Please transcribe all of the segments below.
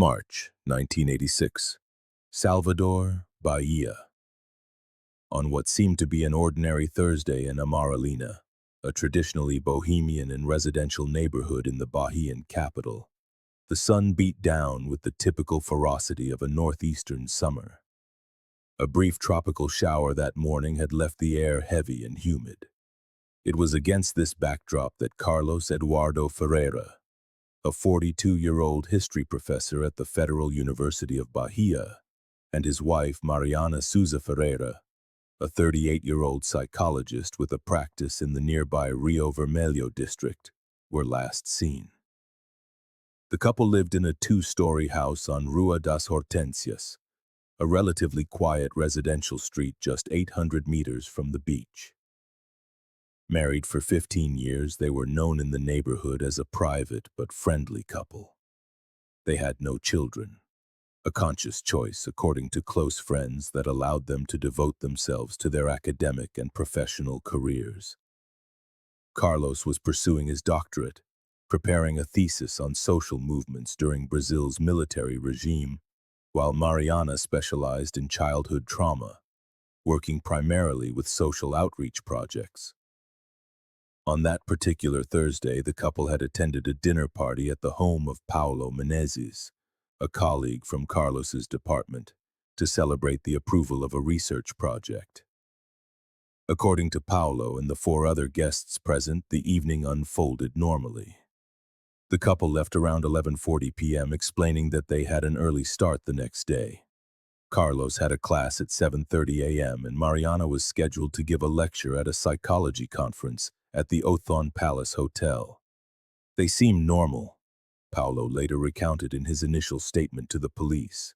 March 1986. Salvador, Bahia. On what seemed to be an ordinary Thursday in Amaralina, a traditionally bohemian and residential neighborhood in the Bahian capital, the sun beat down with the typical ferocity of a northeastern summer. A brief tropical shower that morning had left the air heavy and humid. It was against this backdrop that Carlos Eduardo Ferreira, a 42-year-old history professor at the Federal University of Bahia, and his wife Mariana Souza Ferreira, a 38-year-old psychologist with a practice in the nearby Rio Vermelho district, were last seen. The couple lived in a two-story house on Rua das Hortensias, a relatively quiet residential street just 800 meters from the beach. Married for 15 years, they were known in the neighborhood as a private but friendly couple. They had no children, a conscious choice according to close friends that allowed them to devote themselves to their academic and professional careers. Carlos was pursuing his doctorate, preparing a thesis on social movements during Brazil's military regime, while Mariana specialized in childhood trauma, working primarily with social outreach projects. On that particular Thursday, the couple had attended a dinner party at the home of Paulo Menezes, a colleague from Carlos's department, to celebrate the approval of a research project. According to Paulo and the four other guests present, the evening unfolded normally. The couple left around 11:40 p.m., explaining that they had an early start the next day. Carlos had a class at 7:30 a.m., and Mariana was scheduled to give a lecture at a psychology conference at the Othon Palace Hotel. They seemed normal, Paulo later recounted in his initial statement to the police.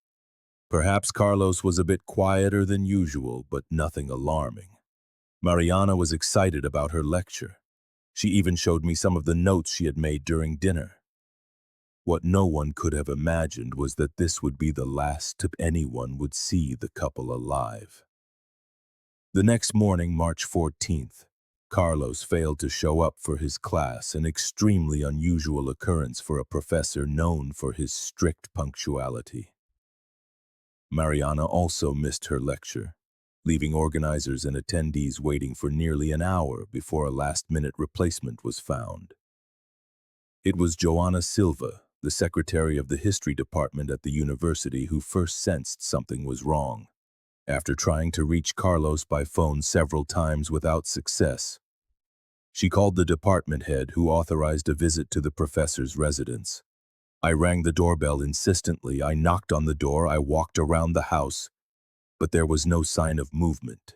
Perhaps Carlos was a bit quieter than usual, but nothing alarming. Mariana was excited about her lecture. She even showed me some of the notes she had made during dinner. What no one could have imagined was that this would be the last anyone would see the couple alive. The next morning, March 14th, Carlos failed to show up for his class, an extremely unusual occurrence for a professor known for his strict punctuality. Mariana also missed her lecture, leaving organizers and attendees waiting for nearly an hour before a last-minute replacement was found. It was Joana Silva, the secretary of the history department at the university, who first sensed something was wrong. After trying to reach Carlos by phone several times without success, she called the department head, who authorized a visit to the professor's residence. I rang the doorbell insistently. I knocked on the door. I walked around the house, but there was no sign of movement,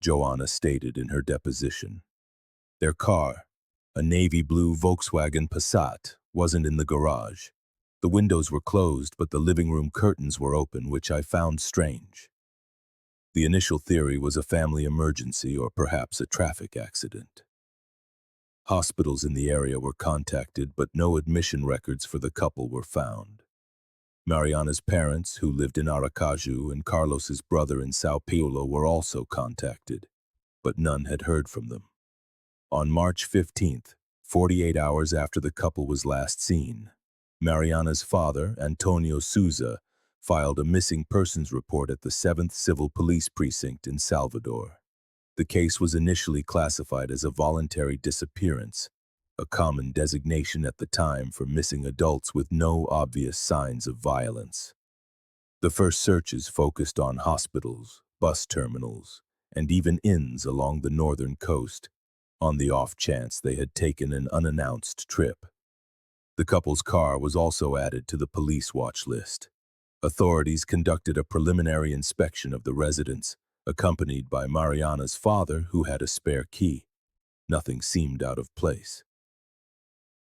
Joanna stated in her deposition. Their car, a navy blue Volkswagen Passat, wasn't in the garage. The windows were closed, but the living room curtains were open, which I found strange. The initial theory was a family emergency or perhaps a traffic accident. Hospitals in the area were contacted, but no admission records for the couple were found. Mariana's parents, who lived in Aracaju, and Carlos's brother in São Paulo were also contacted, but none had heard from them. On March 15th, 48 hours after the couple was last seen, Mariana's father, Antonio Souza, filed a missing persons report at the 7th Civil Police Precinct in Salvador. The case was initially classified as a voluntary disappearance, a common designation at the time for missing adults with no obvious signs of violence. The first searches focused on hospitals, bus terminals, and even inns along the northern coast, on the off chance they had taken an unannounced trip. The couple's car was also added to the police watch list. Authorities conducted a preliminary inspection of the residence, accompanied by Mariana's father, who had a spare key. Nothing seemed out of place.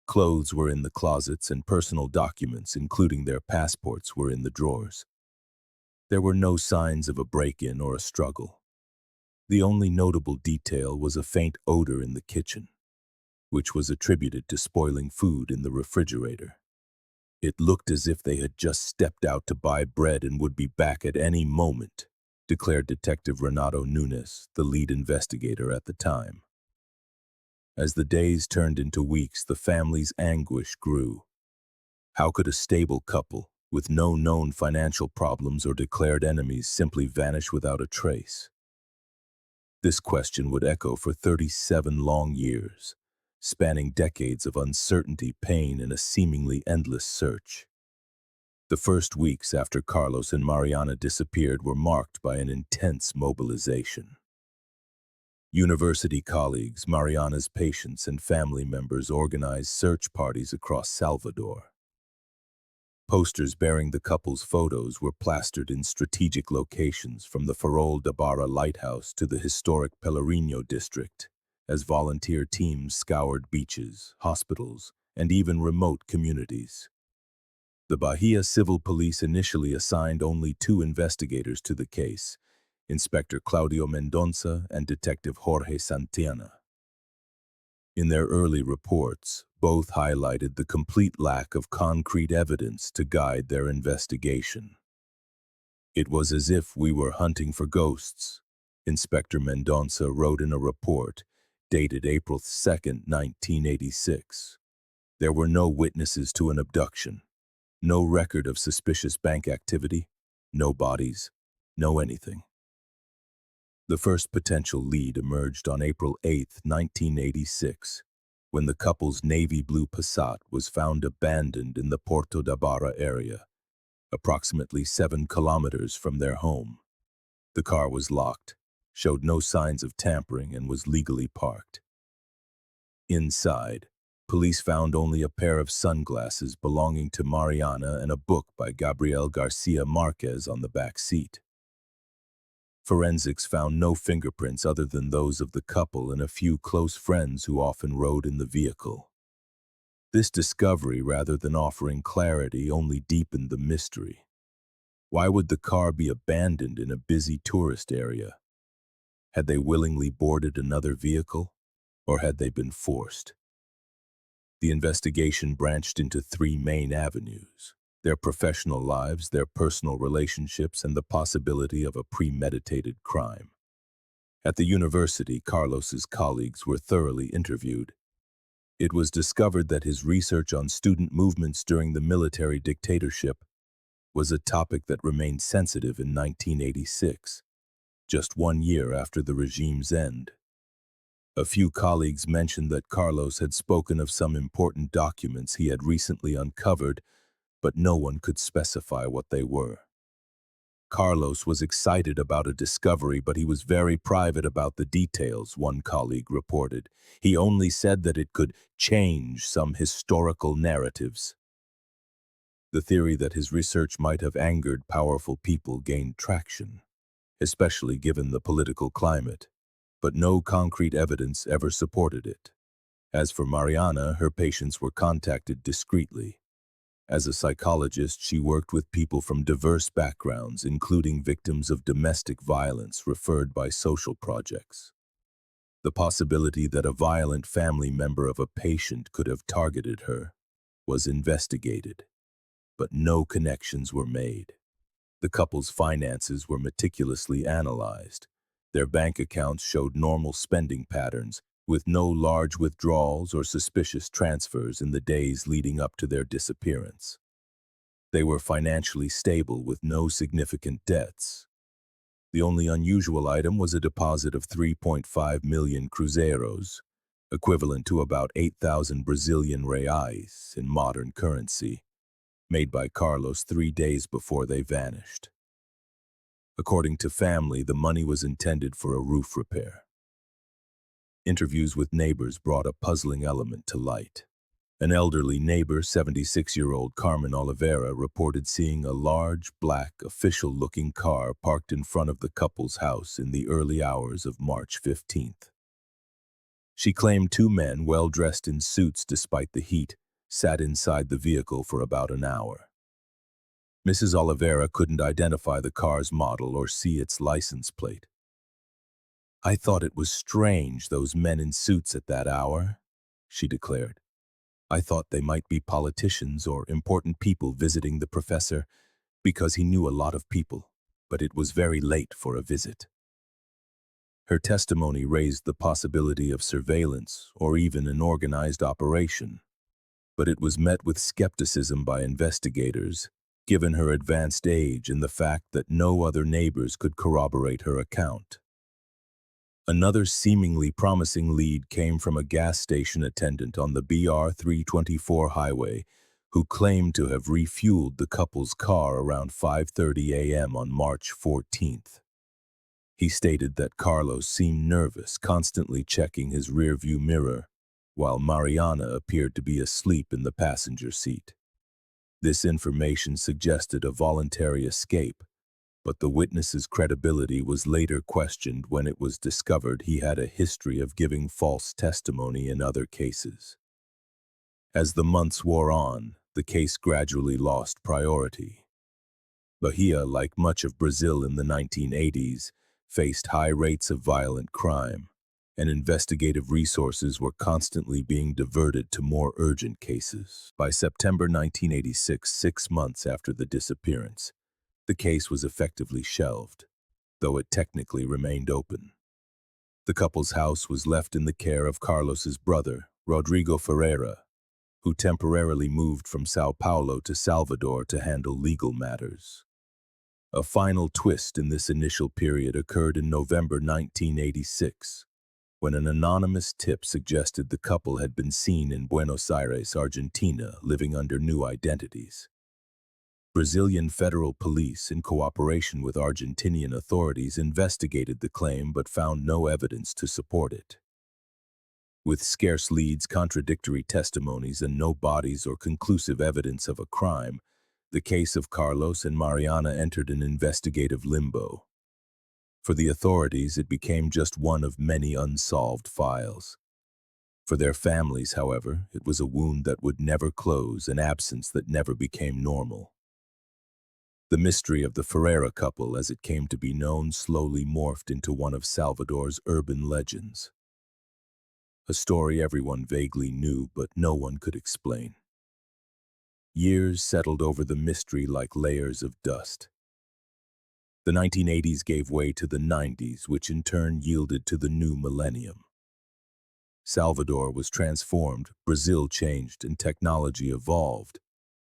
Clothes were in the closets, and personal documents, including their passports, were in the drawers. There were no signs of a break-in or a struggle. The only notable detail was a faint odor in the kitchen, which was attributed to spoiling food in the refrigerator. It looked as if they had just stepped out to buy bread and would be back at any moment, declared Detective Renato Nunes, the lead investigator at the time. As the days turned into weeks, the family's anguish grew. How could a stable couple, with no known financial problems or declared enemies, simply vanish without a trace? This question would echo for 37 long years, spanning decades of uncertainty, pain, and a seemingly endless search. The first weeks after Carlos and Mariana disappeared were marked by an intense mobilization. University colleagues, Mariana's patients, and family members organized search parties across Salvador. Posters bearing the couple's photos were plastered in strategic locations, from the Farol de Barra lighthouse to the historic Pelourinho district, as volunteer teams scoured beaches, hospitals, and even remote communities. The Bahia Civil Police initially assigned only 2 investigators to the case, Inspector Claudio Mendonça and Detective Jorge Santana. In their early reports, both highlighted the complete lack of concrete evidence to guide their investigation. "It was as if we were hunting for ghosts," Inspector Mendonça wrote in a report dated April 2, 1986. "There were no witnesses to an abduction, no record of suspicious bank activity, no bodies, no anything." The first potential lead emerged on April 8, 1986, when the couple's navy blue Passat was found abandoned in the Porto da Barra area, approximately 7 kilometers from their home. The car was locked, showed no signs of tampering, and was legally parked. Inside, police found only a pair of sunglasses belonging to Mariana and a book by Gabriel Garcia Marquez on the back seat. Forensics found no fingerprints other than those of the couple and a few close friends who often rode in the vehicle. This discovery, rather than offering clarity, only deepened the mystery. Why would the car be abandoned in a busy tourist area? Had they willingly boarded another vehicle, or had they been forced? The investigation branched into 3 main avenues: their professional lives, their personal relationships, and the possibility of a premeditated crime. At the university, Carlos's colleagues were thoroughly interviewed. It was discovered that his research on student movements during the military dictatorship was a topic that remained sensitive in 1986, just 1 year after the regime's end. A few colleagues mentioned that Carlos had spoken of some important documents he had recently uncovered, but no one could specify what they were. Carlos was excited about a discovery, but he was very private about the details, one colleague reported. He only said that it could change some historical narratives. The theory that his research might have angered powerful people gained traction, especially given the political climate, but no concrete evidence ever supported it. As for Mariana, her patients were contacted discreetly. As a psychologist, she worked with people from diverse backgrounds, including victims of domestic violence referred by social projects. The possibility that a violent family member of a patient could have targeted her was investigated, but no connections were made. The couple's finances were meticulously analyzed. Their bank accounts showed normal spending patterns, with no large withdrawals or suspicious transfers in the days leading up to their disappearance. They were financially stable with no significant debts. The only unusual item was a deposit of 3.5 million cruzeiros, equivalent to about 8,000 Brazilian reais in modern currency, made by Carlos 3 days before they vanished. According to family, the money was intended for a roof repair. Interviews with neighbors brought a puzzling element to light. An elderly neighbor, 76-year-old Carmen Oliveira, reported seeing a large, black, official-looking car parked in front of the couple's house in the early hours of March 15th. She claimed 2 men, well-dressed in suits despite the heat, sat inside the vehicle for about an hour. Mrs. Oliveira couldn't identify the car's model or see its license plate. "I thought it was strange, those men in suits at that hour," she declared. "I thought they might be politicians or important people visiting the professor, because he knew a lot of people, but it was very late for a visit." Her testimony raised the possibility of surveillance or even an organized operation, but it was met with skepticism by investigators, given her advanced age and the fact that no other neighbors could corroborate her account. Another seemingly promising lead came from a gas station attendant on the BR 324 highway who claimed to have refueled the couple's car around 5:30 a.m. on March 14th. He stated that Carlos seemed nervous, constantly checking his rearview mirror, while Mariana appeared to be asleep in the passenger seat. This information suggested a voluntary escape, but the witness's credibility was later questioned when it was discovered he had a history of giving false testimony in other cases. As the months wore on, the case gradually lost priority. Bahia, like much of Brazil in the 1980s, faced high rates of violent crime, and investigative resources were constantly being diverted to more urgent cases. By September 1986, 6 months after the disappearance, the case was effectively shelved, though it technically remained open. The couple's house was left in the care of Carlos's brother, Rodrigo Ferreira, who temporarily moved from Sao Paulo to Salvador to handle legal matters. A final twist in this initial period occurred in November 1986, when an anonymous tip suggested the couple had been seen in Buenos Aires, Argentina, living under new identities. Brazilian federal police, in cooperation with Argentinian authorities, investigated the claim but found no evidence to support it. With scarce leads, contradictory testimonies, and no bodies or conclusive evidence of a crime, the case of Carlos and Mariana entered an investigative limbo. For the authorities, it became just one of many unsolved files. For their families, however, it was a wound that would never close, an absence that never became normal. The mystery of the Ferreira couple, as it came to be known, slowly morphed into one of Salvador's urban legends. A story everyone vaguely knew, but no one could explain. Years settled over the mystery like layers of dust. The 1980s gave way to the 90s, which in turn yielded to the new millennium. Salvador was transformed, Brazil changed, and technology evolved,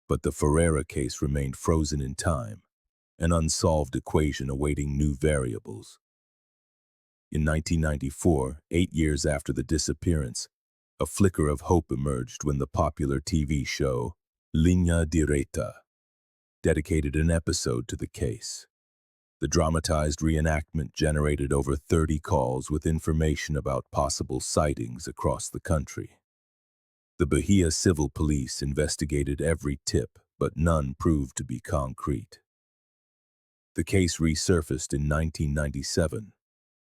but the Ferreira case remained frozen in time, an unsolved equation awaiting new variables. In 1994, 8 years after the disappearance, a flicker of hope emerged when the popular TV show Linha Direita dedicated an episode to the case. The dramatized reenactment generated over 30 calls with information about possible sightings across the country. The Bahia Civil Police investigated every tip, but none proved to be concrete. The case resurfaced in 1997,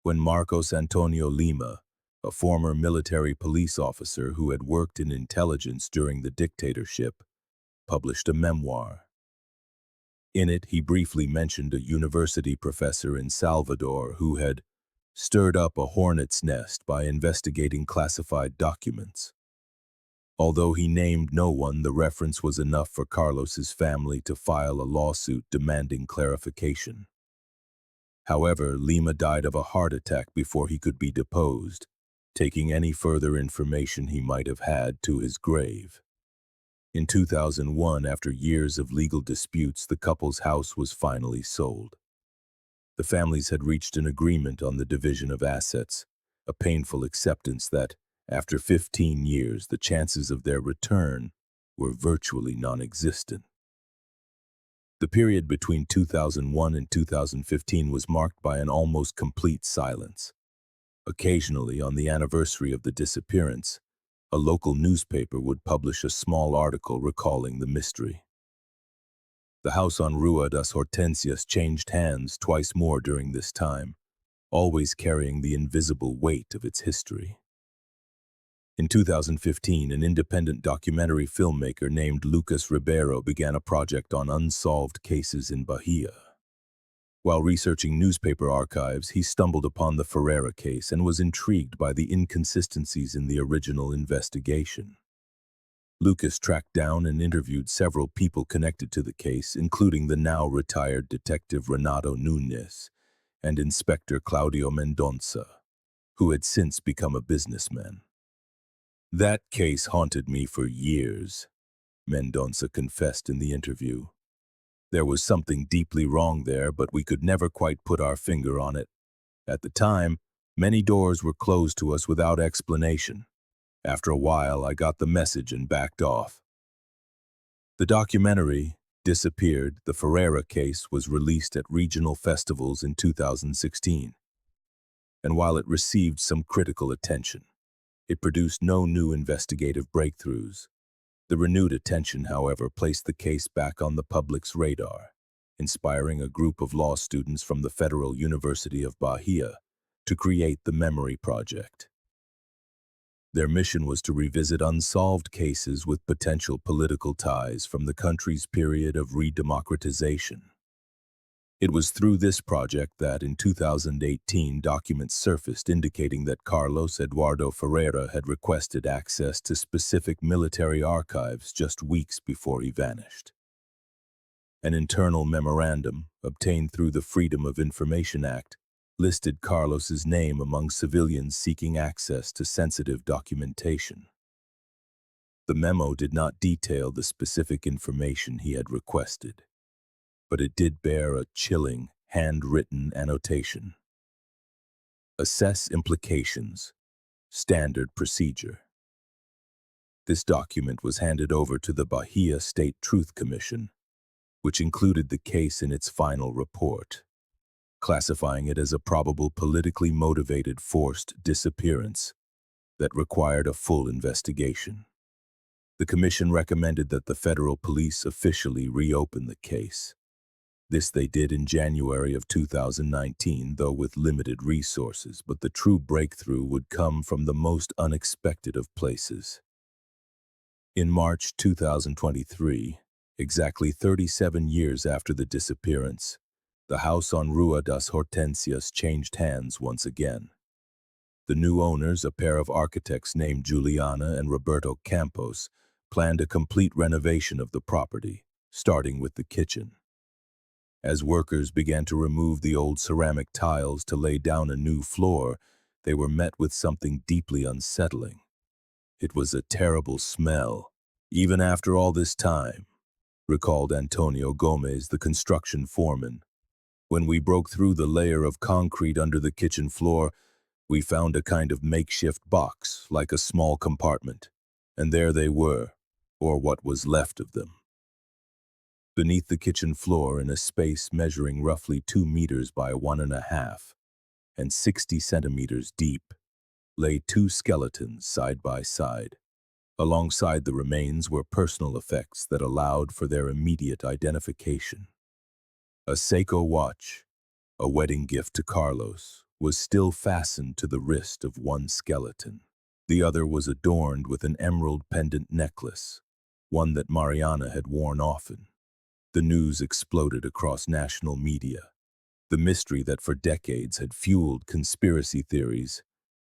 when Marcos Antonio Lima, a former military police officer who had worked in intelligence during the dictatorship, published a memoir. In it, he briefly mentioned a university professor in Salvador who had stirred up a hornet's nest by investigating classified documents. Although he named no one, the reference was enough for Carlos's family to file a lawsuit demanding clarification. However, Lima died of a heart attack before he could be deposed, taking any further information he might have had to his grave. In 2001, after years of legal disputes, the couple's house was finally sold. The families had reached an agreement on the division of assets, a painful acceptance that, after 15 years, the chances of their return were virtually non-existent. The period between 2001 and 2015 was marked by an almost complete silence. Occasionally, on the anniversary of the disappearance, a local newspaper would publish a small article recalling the mystery. The house on Rua das Hortensias changed hands twice more during this time, always carrying the invisible weight of its history. In 2015, an independent documentary filmmaker named Lucas Ribeiro began a project on unsolved cases in Bahia. While researching newspaper archives, he stumbled upon the Ferreira case and was intrigued by the inconsistencies in the original investigation. Lucas tracked down and interviewed several people connected to the case, including the now-retired detective Renato Nunes and Inspector Claudio Mendonça, who had since become a businessman. "That case haunted me for years," Mendonça confessed in the interview. There was something deeply wrong there, but we could never quite put our finger on it. At the time, many doors were closed to us without explanation. After a while, I got the message and backed off. The documentary, Disappeared, the Ferreira case, was released at regional festivals in 2016. And while it received some critical attention, it produced no new investigative breakthroughs. The renewed attention, however, placed the case back on the public's radar, inspiring a group of law students from the Federal University of Bahia to create the Memory Project. Their mission was to revisit unsolved cases with potential political ties from the country's period of redemocratization. It was through this project that, in 2018, documents surfaced indicating that Carlos Eduardo Ferreira had requested access to specific military archives just weeks before he vanished. An internal memorandum, obtained through the Freedom of Information Act, listed Carlos's name among civilians seeking access to sensitive documentation. The memo did not detail the specific information he had requested, but it did bear a chilling, handwritten annotation. Assess implications. Standard procedure. This document was handed over to the Bahia State Truth Commission, which included the case in its final report, classifying it as a probable politically motivated forced disappearance that required a full investigation. The commission recommended that the federal police officially reopen the case. This they did in January of 2019, though with limited resources, but the true breakthrough would come from the most unexpected of places. In March 2023, exactly 37 years after the disappearance, the house on Rua das Hortensias changed hands once again. The new owners, a pair of architects named Juliana and Roberto Campos, planned a complete renovation of the property, starting with the kitchen. As workers began to remove the old ceramic tiles to lay down a new floor, they were met with something deeply unsettling. It was a terrible smell, even after all this time, recalled Antonio Gomez, the construction foreman. When we broke through the layer of concrete under the kitchen floor, we found a kind of makeshift box, like a small compartment, and there they were, or what was left of them. Beneath the kitchen floor, in a space measuring roughly 2 meters by 1.5 and 60 centimeters deep, lay 2 skeletons side by side. Alongside the remains were personal effects that allowed for their immediate identification. A Seiko watch, a wedding gift to Carlos, was still fastened to the wrist of one skeleton. The other was adorned with an emerald pendant necklace, one that Mariana had worn often. The news exploded across national media. The mystery that for decades had fueled conspiracy theories,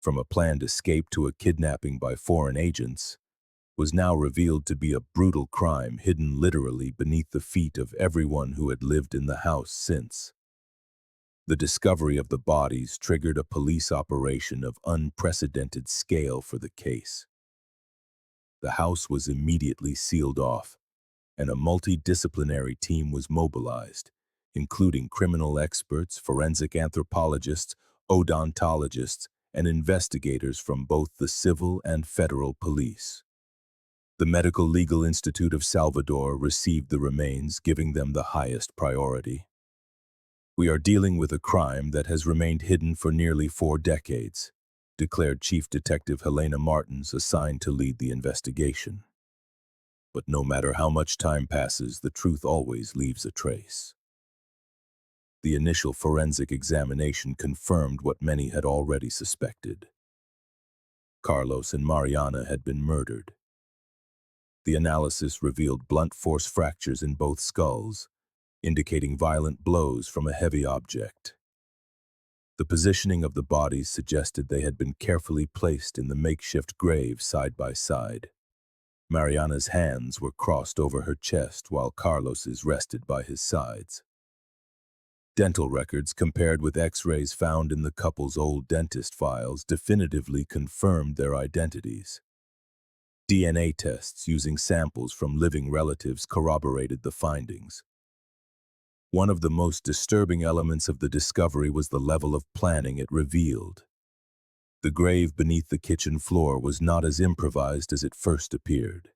from a planned escape to a kidnapping by foreign agents, was now revealed to be a brutal crime hidden literally beneath the feet of everyone who had lived in the house since. The discovery of the bodies triggered a police operation of unprecedented scale for the case. The house was immediately sealed off, and a multidisciplinary team was mobilized, including criminal experts, forensic anthropologists, odontologists, and investigators from both the civil and federal police. The Medical Legal Institute of Salvador received the remains, giving them the highest priority. "We are dealing with a crime that has remained hidden for nearly 4 decades," declared Chief Detective Helena Martins, assigned to lead the investigation. But no matter how much time passes, the truth always leaves a trace. The initial forensic examination confirmed what many had already suspected. Carlos and Mariana had been murdered. The analysis revealed blunt force fractures in both skulls, indicating violent blows from a heavy object. The positioning of the bodies suggested they had been carefully placed in the makeshift grave side by side. Mariana's hands were crossed over her chest while Carlos's rested by his sides. Dental records compared with X-rays found in the couple's old dentist files definitively confirmed their identities. DNA tests using samples from living relatives corroborated the findings. One of the most disturbing elements of the discovery was the level of planning it revealed. The grave beneath the kitchen floor was not as improvised as it first appeared.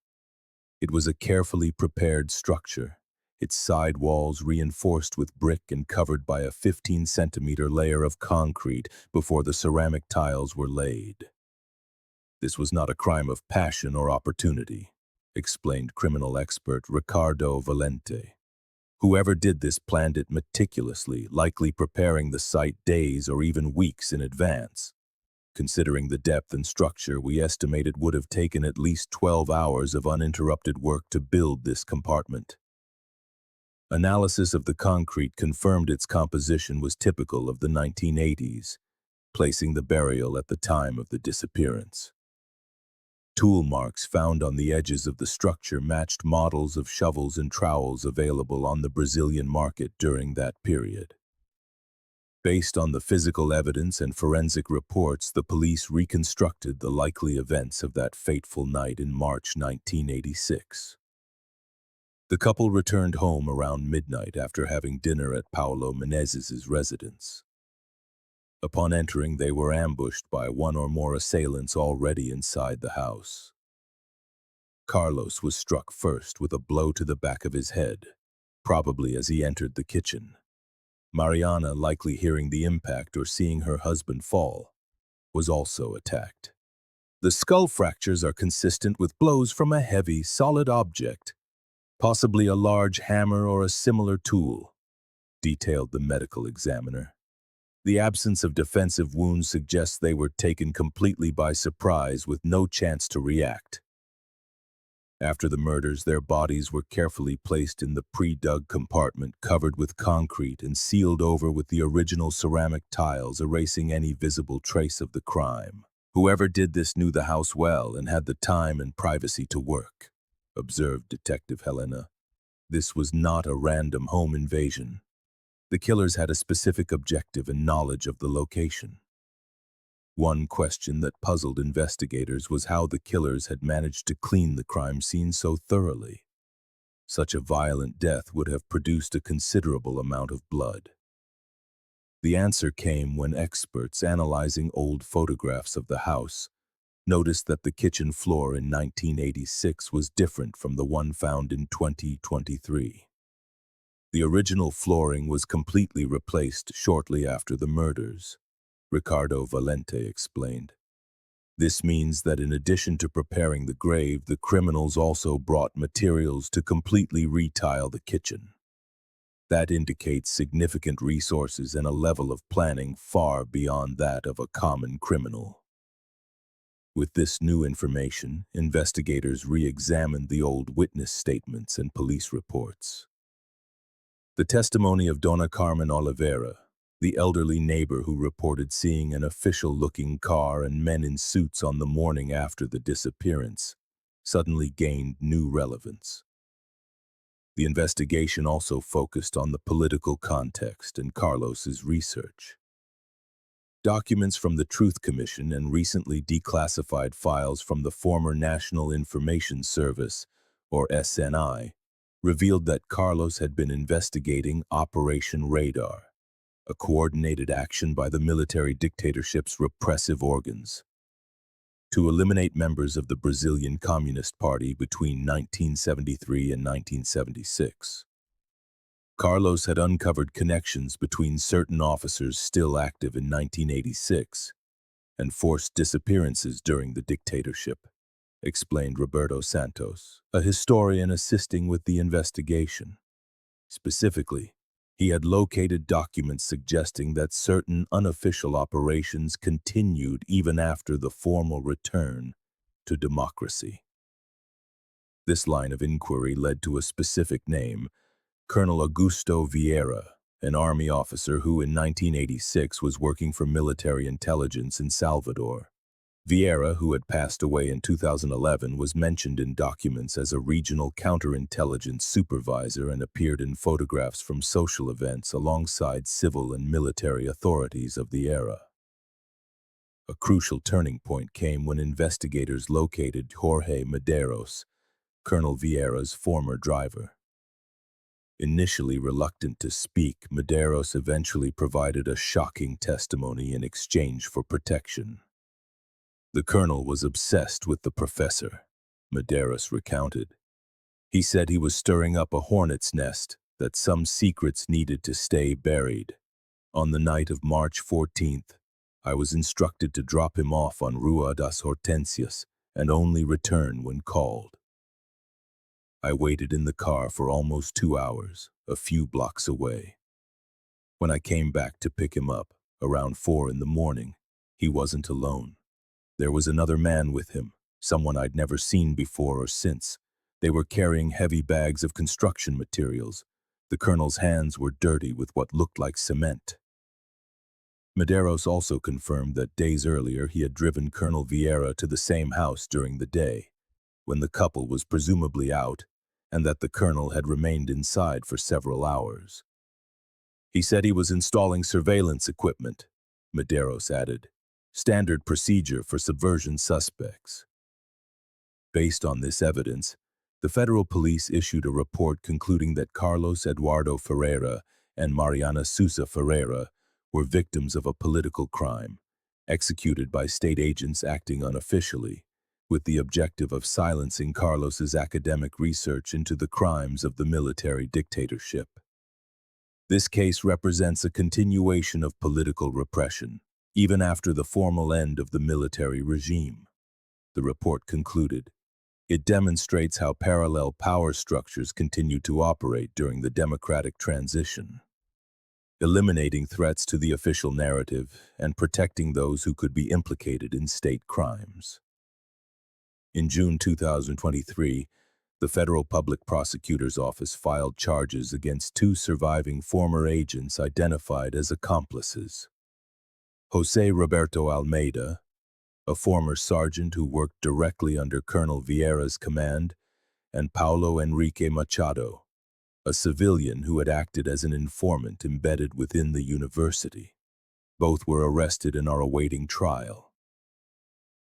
It was a carefully prepared structure, its side walls reinforced with brick and covered by a 15-centimeter layer of concrete before the ceramic tiles were laid. This was not a crime of passion or opportunity, explained criminal expert Ricardo Valente. Whoever did this planned it meticulously, likely preparing the site days or even weeks in advance. Considering the depth and structure, we estimate it would have taken at least 12 hours of uninterrupted work to build this compartment. Analysis of the concrete confirmed its composition was typical of the 1980s, placing the burial at the time of the disappearance. Tool marks found on the edges of the structure matched models of shovels and trowels available on the Brazilian market during that period. Based on the physical evidence and forensic reports, the police reconstructed the likely events of that fateful night in March 1986. The couple returned home around midnight after having dinner at Paulo Menezes' residence. Upon entering, they were ambushed by one or more assailants already inside the house. Carlos was struck first with a blow to the back of his head, probably as he entered the kitchen. Mariana, likely hearing the impact or seeing her husband fall, was also attacked. The skull fractures are consistent with blows from a heavy, solid object, possibly a large hammer or a similar tool, detailed the medical examiner. The absence of defensive wounds suggests they were taken completely by surprise with no chance to react. After the murders, their bodies were carefully placed in the pre-dug compartment covered with concrete and sealed over with the original ceramic tiles, erasing any visible trace of the crime. Whoever did this knew the house well and had the time and privacy to work, observed Detective Helena. This was not a random home invasion. The killers had a specific objective and knowledge of the location. One question that puzzled investigators was how the killers had managed to clean the crime scene so thoroughly. Such a violent death would have produced a considerable amount of blood. The answer came when experts analyzing old photographs of the house noticed that the kitchen floor in 1986 was different from the one found in 2023. The original flooring was completely replaced shortly after the murders, Ricardo Valente explained. This means that in addition to preparing the grave, the criminals also brought materials to completely retile the kitchen. That indicates significant resources and a level of planning far beyond that of a common criminal. With this new information, investigators re-examined the old witness statements and police reports. The testimony of Dona Carmen Oliveira, the elderly neighbor who reported seeing an official-looking car and men in suits on the morning after the disappearance, suddenly gained new relevance. The investigation also focused on the political context and Carlos's research. Documents from the Truth Commission and recently declassified files from the former National Information Service, or SNI, revealed that Carlos had been investigating Operation Radar, a coordinated action by the military dictatorship's repressive organs to eliminate members of the Brazilian Communist Party between 1973 and 1976. Carlos had uncovered connections between certain officers still active in 1986 and forced disappearances during the dictatorship, explained Roberto Santos, a historian assisting with the investigation. Specifically, he had located documents suggesting that certain unofficial operations continued even after the formal return to democracy. This line of inquiry led to a specific name, Colonel Augusto Vieira, an army officer who in 1986 was working for military intelligence in Salvador. Vieira, who had passed away in 2011, was mentioned in documents as a regional counterintelligence supervisor and appeared in photographs from social events alongside civil and military authorities of the era. A crucial turning point came when investigators located Jorge Medeiros, Colonel Vieira's former driver. Initially reluctant to speak, Medeiros eventually provided a shocking testimony in exchange for protection. The colonel was obsessed with the professor, Medeiros recounted. He said he was stirring up a hornet's nest, that some secrets needed to stay buried. On the night of March 14th, I was instructed to drop him off on Rua das Hortensias and only return when called. I waited in the car for almost 2 hours, a few blocks away. When I came back to pick him up, around 4 in the morning, he wasn't alone. There was another man with him, someone I'd never seen before or since. They were carrying heavy bags of construction materials. The colonel's hands were dirty with what looked like cement. Medeiros also confirmed that days earlier he had driven Colonel Vieira to the same house during the day, when the couple was presumably out, and that the colonel had remained inside for several hours. He said he was installing surveillance equipment, Medeiros added, standard procedure for subversion suspects. Based on this evidence, the federal police issued a report concluding that Carlos Eduardo Ferreira and Mariana Souza Ferreira were victims of a political crime, executed by state agents acting unofficially, with the objective of silencing Carlos's academic research into the crimes of the military dictatorship. This case represents a continuation of political repression, even after the formal end of the military regime. The report concluded, it demonstrates how parallel power structures continue to operate during the democratic transition, eliminating threats to the official narrative and protecting those who could be implicated in state crimes. In June 2023, the Federal Public Prosecutor's Office filed charges against 2 surviving former agents identified as accomplices. José Roberto Almeida, a former sergeant who worked directly under Colonel Vieira's command, and Paulo Enrique Machado, a civilian who had acted as an informant embedded within the university. Both were arrested and are awaiting trial.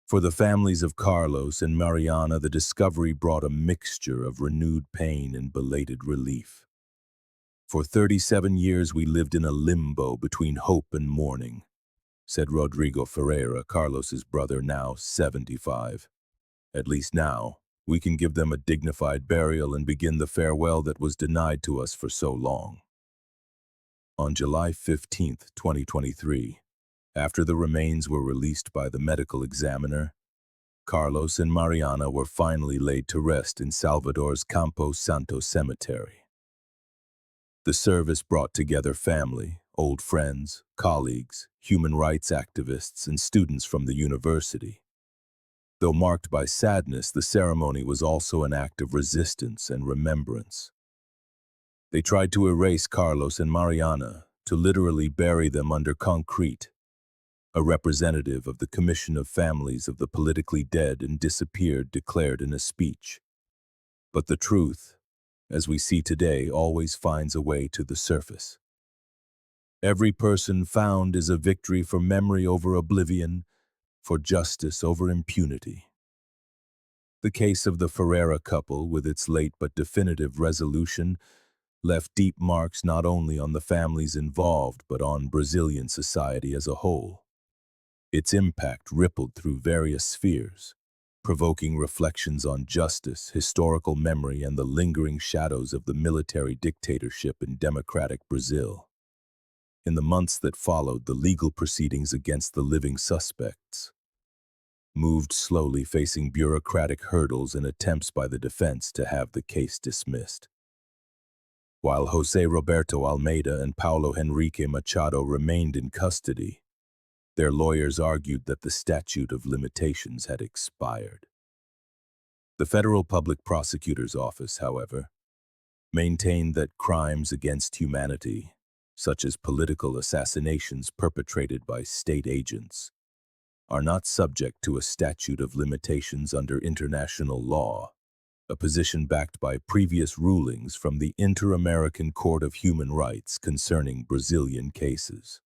For the families of Carlos and Mariana, the discovery brought a mixture of renewed pain and belated relief. For 37 years we lived in a limbo between hope and mourning, said Rodrigo Ferreira, Carlos's brother, now 75. At least now, we can give them a dignified burial and begin the farewell that was denied to us for so long. On July 15, 2023, after the remains were released by the medical examiner, Carlos and Mariana were finally laid to rest in Salvador's Campo Santo cemetery. The service brought together family, old friends, colleagues, human rights activists, and students from the university. Though marked by sadness, the ceremony was also an act of resistance and remembrance. They tried to erase Carlos and Mariana, to literally bury them under concrete. A representative of the Commission of Families of the Politically Dead and Disappeared declared in a speech. But the truth, as we see today, always finds a way to the surface. Every person found is a victory for memory over oblivion, for justice over impunity. The case of the Ferreira couple, with its late but definitive resolution, left deep marks not only on the families involved but on Brazilian society as a whole. Its impact rippled through various spheres, provoking reflections on justice, historical memory, and the lingering shadows of the military dictatorship in democratic Brazil. In the months that followed, the legal proceedings against the living suspects moved slowly, facing bureaucratic hurdles and attempts by the defense to have the case dismissed. While José Roberto Almeida and Paulo Henrique Machado remained in custody, their lawyers argued that the statute of limitations had expired. The Federal Public Prosecutor's Office, however, maintained that crimes against humanity, such as political assassinations perpetrated by state agents, are not subject to a statute of limitations under international law, a position backed by previous rulings from the Inter-American Court of Human Rights concerning Brazilian cases.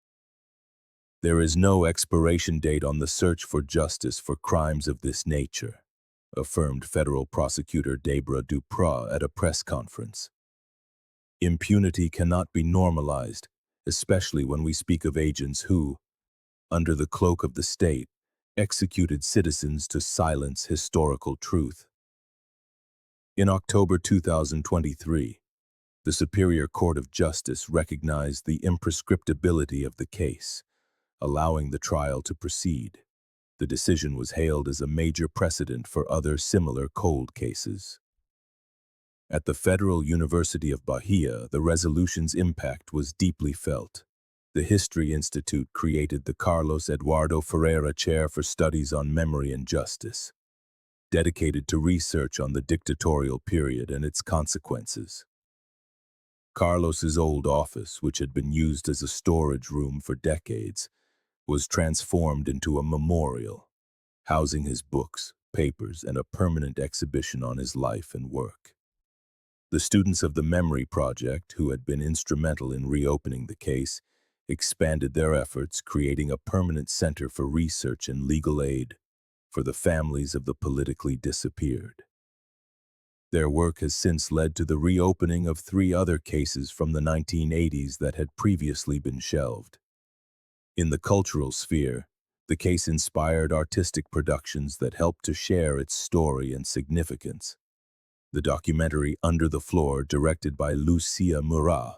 There is no expiration date on the search for justice for crimes of this nature, affirmed Federal Prosecutor Debra Duprat at a press conference. Impunity cannot be normalized, especially when we speak of agents who, under the cloak of the state, executed citizens to silence historical truth. In October 2023, the Superior Court of Justice recognized the imprescriptibility of the case, allowing the trial to proceed. The decision was hailed as a major precedent for other similar cold cases. At the Federal University of Bahia, the resolution's impact was deeply felt. The History Institute created the Carlos Eduardo Ferreira Chair for Studies on Memory and Justice, dedicated to research on the dictatorial period and its consequences. Carlos's old office, which had been used as a storage room for decades, was transformed into a memorial, housing his books, papers, and a permanent exhibition on his life and work. The students of the Memory Project, who had been instrumental in reopening the case, expanded their efforts, creating a permanent center for research and legal aid for the families of the politically disappeared. Their work has since led to the reopening of 3 other cases from the 1980s that had previously been shelved. In the cultural sphere, the case inspired artistic productions that helped to share its story and significance. The documentary Under the Floor, directed by Lucia Murat,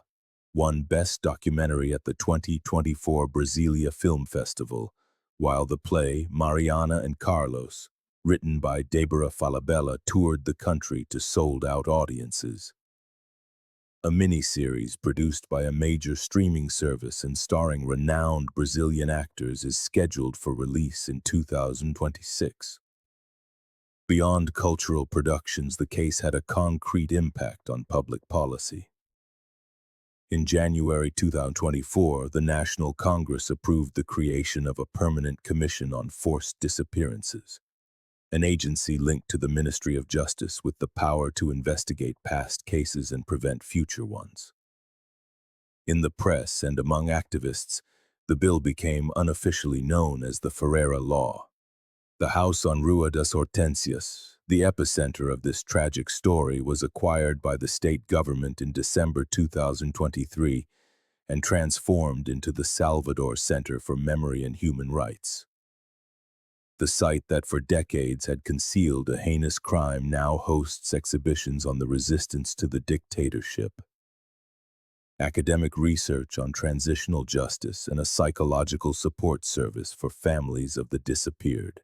won Best Documentary at the 2024 Brasilia Film Festival, while the play Mariana and Carlos, written by Deborah Falabella, toured the country to sold-out audiences. A miniseries produced by a major streaming service and starring renowned Brazilian actors is scheduled for release in 2026. Beyond cultural productions, the case had a concrete impact on public policy. In January 2024, the National Congress approved the creation of a permanent commission on forced disappearances, an agency linked to the Ministry of Justice with the power to investigate past cases and prevent future ones. In the press and among activists, the bill became unofficially known as the Ferreira Law. The house on Rua das Hortensias, the epicenter of this tragic story, was acquired by the state government in December 2023 and transformed into the Salvador Center for Memory and Human Rights. The site that for decades had concealed a heinous crime now hosts exhibitions on the resistance to the dictatorship, academic research on transitional justice, and a psychological support service for families of the disappeared.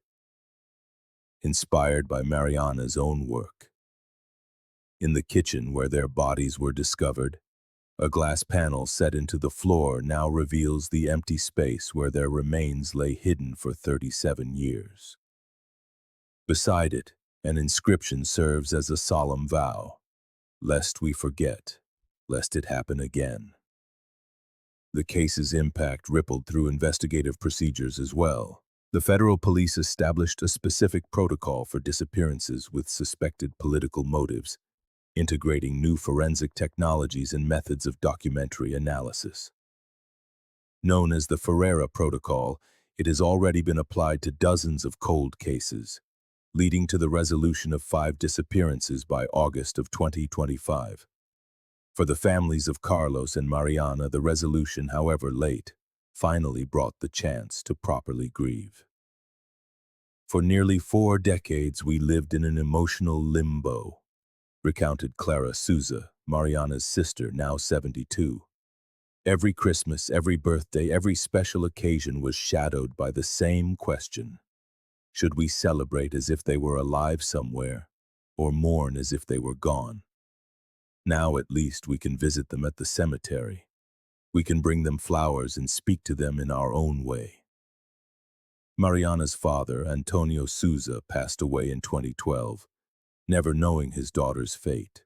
Inspired by Mariana's own work. In the kitchen where their bodies were discovered, a glass panel set into the floor now reveals the empty space where their remains lay hidden for 37 years. Beside it, an inscription serves as a solemn vow, lest we forget, lest it happen again. The case's impact rippled through investigative procedures as well. The federal police established a specific protocol for disappearances with suspected political motives, integrating new forensic technologies and methods of documentary analysis. Known as the Ferreira Protocol, it has already been applied to dozens of cold cases, leading to the resolution of 5 disappearances by August of 2025. For the families of Carlos and Mariana, the resolution, however late, finally brought the chance to properly grieve. For nearly 4 decades, we lived in an emotional limbo, recounted Clara Souza, Mariana's sister, now 72. Every Christmas, every birthday, every special occasion was shadowed by the same question. Should we celebrate as if they were alive somewhere, or mourn as if they were gone? Now at least we can visit them at the cemetery. We can bring them flowers and speak to them in our own way. Mariana's father, Antonio Souza, passed away in 2012, never knowing his daughter's fate.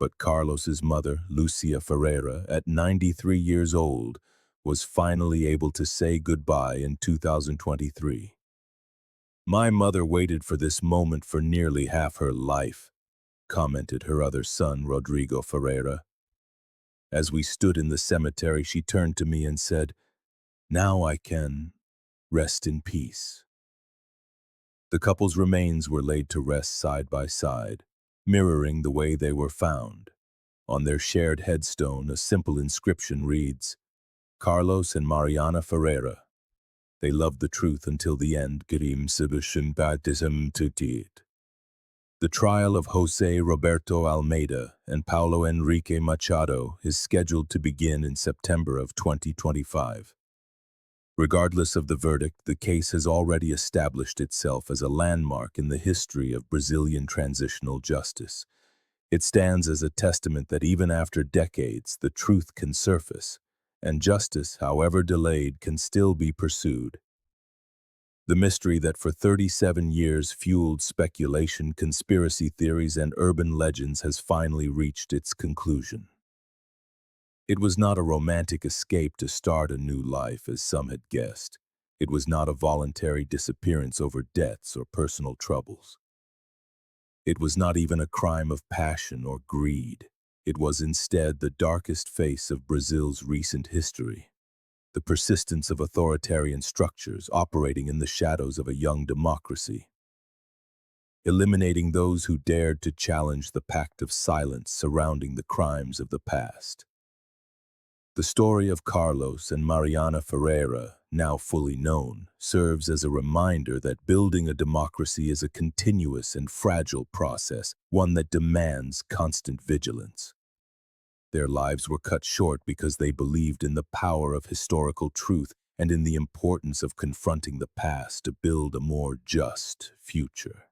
But Carlos's mother, Lucia Ferreira, at 93 years old, was finally able to say goodbye in 2023. "My mother waited for this moment for nearly half her life," commented her other son, Rodrigo Ferreira. As we stood in the cemetery, she turned to me and said, "Now I can rest in peace." The couple's remains were laid to rest side by side, mirroring the way they were found. On their shared headstone, a simple inscription reads, Carlos and Mariana Ferreira. They loved the truth until the end. The trial of José Roberto Almeida and Paulo Enrique Machado is scheduled to begin in September of 2025. Regardless of the verdict, the case has already established itself as a landmark in the history of Brazilian transitional justice. It stands as a testament that even after decades, the truth can surface, and justice, however delayed, can still be pursued. The mystery that for 37 years fueled speculation, conspiracy theories, and urban legends has finally reached its conclusion. It was not a romantic escape to start a new life, as some had guessed. It was not a voluntary disappearance over debts or personal troubles. It was not even a crime of passion or greed. It was instead the darkest face of Brazil's recent history. The persistence of authoritarian structures operating in the shadows of a young democracy, eliminating those who dared to challenge the pact of silence surrounding the crimes of the past. The story of Carlos and Mariana Ferreira, now fully known, serves as a reminder that building a democracy is a continuous and fragile process, one that demands constant vigilance. Their lives were cut short because they believed in the power of historical truth and in the importance of confronting the past to build a more just future.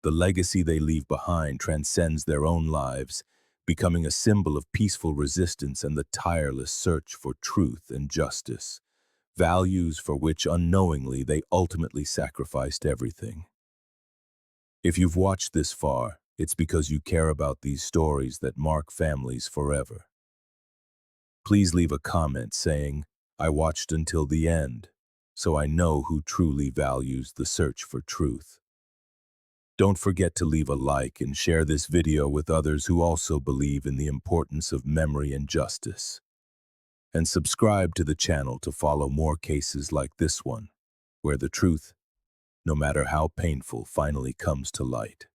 The legacy they leave behind transcends their own lives, becoming a symbol of peaceful resistance and the tireless search for truth and justice, values for which unknowingly they ultimately sacrificed everything. If you've watched this far, it's because you care about these stories that mark families forever. Please leave a comment saying, I watched until the end, so I know who truly values the search for truth. Don't forget to leave a like and share this video with others who also believe in the importance of memory and justice. And subscribe to the channel to follow more cases like this one, where the truth, no matter how painful, finally comes to light.